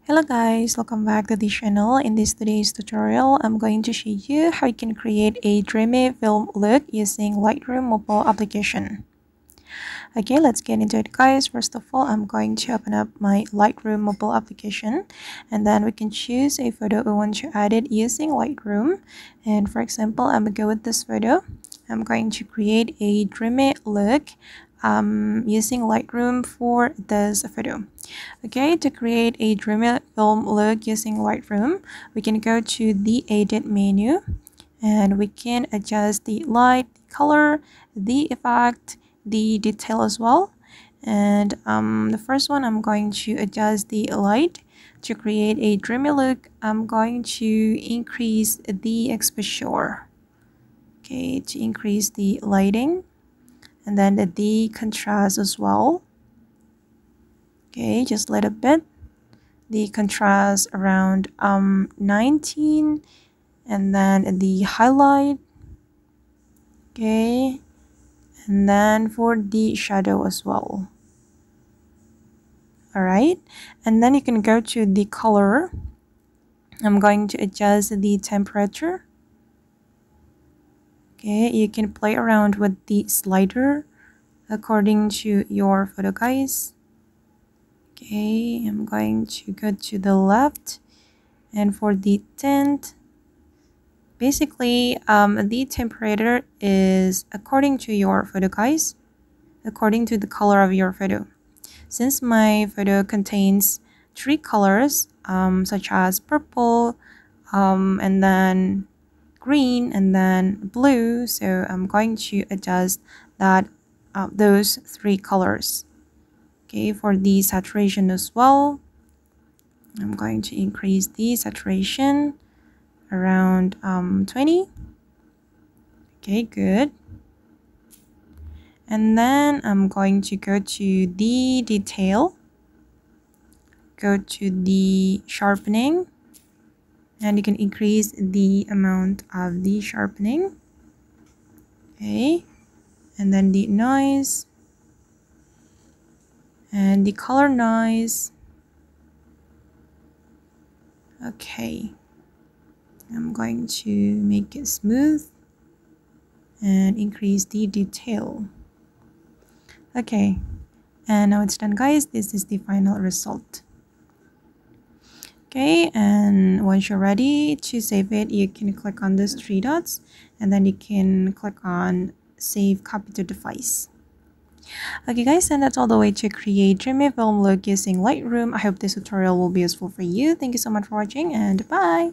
Hello guys, welcome back to the channel. In this today's tutorial, I'm going to show you how you can create a dreamy film look using Lightroom mobile application. Okay, let's get into it guys. First of all, I'm going to open up my Lightroom mobile application, and then we can choose a photo we want to edit using Lightroom. And for example, I'm going to go with this photo. I'm going to create a dreamy look using Lightroom for this photo. Okay, to create a dreamy film look using Lightroom, we can go to the edit menu and we can adjust the light, color, the effect, the detail as well. And the first one, I'm going to adjust the light. To create a dreamy look, I'm going to increase the exposure. Okay, to increase the lighting, and then the contrast as well. Okay, just a little bit. The contrast around 19, and then the highlight. Okay, and then for the shadow as well. Alright, and then you can go to the color. I'm going to adjust the temperature. Okay, you can play around with the slider according to your photo guys. Okay, I'm going to go to the left, and for the tint, basically the temperature is according to your photo guys, according to the color of your photo. Since my photo contains three colors such as purple, and then green, and then blue, so I'm going to adjust that those three colors. Okay, for the saturation as well, I'm going to increase the saturation around 20. Okay, good. And then I'm going to go to the detail, go to the sharpening, and you can increase the amount of the sharpening. Okay, and then the noise and the color noise. Okay, I'm going to make it smooth and increase the detail. Okay, and now it's done guys. This is the final result. Okay, and once you're ready to save it, you can click on these three dots, and then you can click on save copy to device. Okay guys, and that's all the way to create dreamy film look using Lightroom. I hope this tutorial will be useful for you. Thank you so much for watching, and bye.